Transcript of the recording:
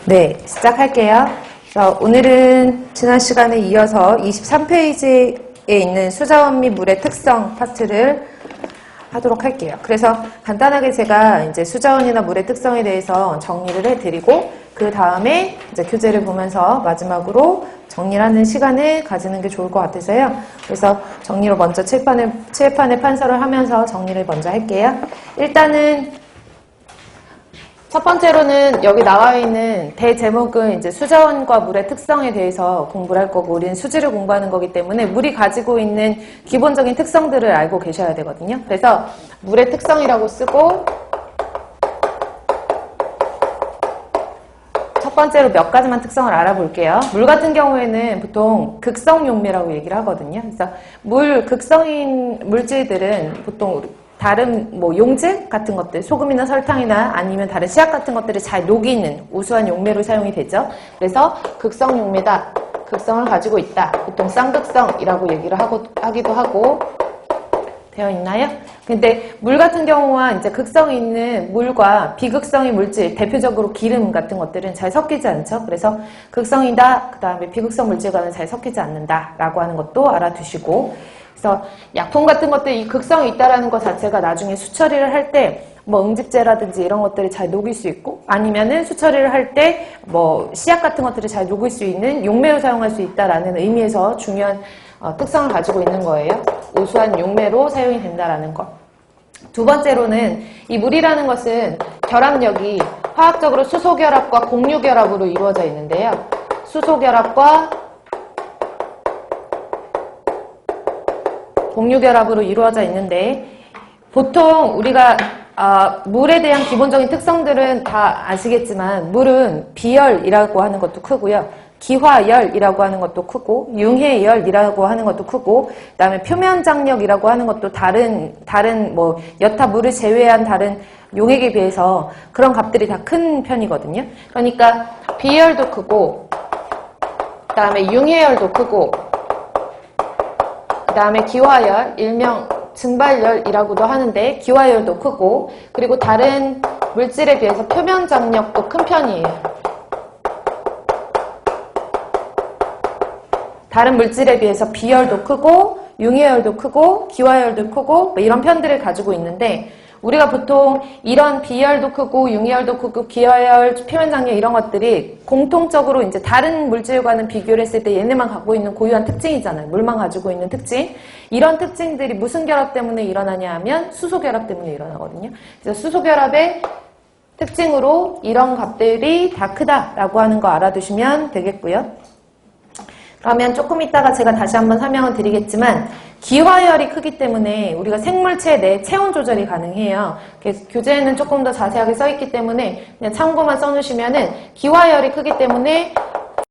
네, 시작할게요. 그래서 오늘은 지난 시간에 이어서 23페이지에 있는 수자원 및 물의 특성 파트를 하도록 할게요. 그래서 간단하게 제가 이제 수자원이나 물의 특성에 대해서 정리를 해드리고, 그 다음에 이제 교재를 보면서 마지막으로 정리를 하는 시간을 가지는 게 좋을 것 같아서요. 그래서 정리로 먼저 칠판에 판서를 하면서 정리를 먼저 할게요. 일단은 첫 번째로는 여기 나와 있는 대제목은 이제 수자원과 물의 특성에 대해서 공부를 할 거고, 우리는 수지를 공부하는 거기 때문에 물이 가지고 있는 기본적인 특성들을 알고 계셔야 되거든요. 그래서 물의 특성이라고 쓰고, 첫 번째로 몇 가지만 특성을 알아볼게요. 물 같은 경우에는 보통 극성용매라고 얘기를 하거든요. 그래서 극성인 물질들은 보통 다른 용질 같은 것들, 소금이나 설탕이나 아니면 다른 씨앗 같은 것들을 잘 녹이는 우수한 용매로 사용이 되죠. 그래서 극성 용매다, 극성을 가지고 있다, 보통 쌍극성이라고 얘기를 하기도 하고 되어 있나요? 근데 물 같은 경우와 이제 극성이 있는 물과 비극성의 물질, 대표적으로 기름 같은 것들은 잘 섞이지 않죠. 그래서 극성이다, 그 다음에 비극성 물질과는 잘 섞이지 않는다라고 하는 것도 알아두시고, 그래서 약품 같은 것들 이 극성이 있다라는 것 자체가 나중에 수처리를 할 때 응집제라든지 이런 것들이 잘 녹일 수 있고, 아니면은 수처리를 할 때 씨앗 같은 것들을 잘 녹일 수 있는 용매로 사용할 수 있다라는 의미에서 중요한 특성을 가지고 있는 거예요. 우수한 용매로 사용이 된다라는 것. 두 번째로는 이 물이라는 것은 결합력이 화학적으로 수소결합과 공유결합으로 이루어져 있는데요. 수소결합과 공유결합으로 이루어져 있는데, 보통 우리가 물에 대한 기본적인 특성들은 다 아시겠지만, 물은 비열이라고 하는 것도 크고요, 기화열이라고 하는 것도 크고, 융해열이라고 하는 것도 크고, 그 다음에 표면장력이라고 하는 것도 다른 여타 물을 제외한 다른 용액에 비해서 그런 값들이 다 큰 편이거든요. 그러니까 비열도 크고, 그 다음에 융해열도 크고, 그 다음에 기화열, 일명 증발열이라고도 하는데 기화열도 크고, 그리고 다른 물질에 비해서 표면 장력도 큰 편이에요. 다른 물질에 비해서 비열도 크고, 융해열도 크고, 기화열도 크고, 이런 편들을 가지고 있는데, 우리가 보통 이런 비열도 크고, 융해열도 크고, 기화열, 표면 장력 이런 것들이 공통적으로 이제 다른 물질과는 비교를 했을 때 얘네만 갖고 있는 고유한 특징이잖아요. 물만 가지고 있는 특징. 이런 특징들이 무슨 결합 때문에 일어나냐 하면 수소 결합 때문에 일어나거든요. 그래서 수소 결합의 특징으로 이런 값들이 다 크다라고 하는 거 알아두시면 되겠고요. 그러면 조금 이따가 제가 다시 한번 설명을 드리겠지만, 기화열이 크기 때문에 우리가 생물체 내 체온 조절이 가능해요. 그래서 교재에는 조금 더 자세하게 써있기 때문에 그냥 참고만 써놓으시면은, 기화열이 크기 때문에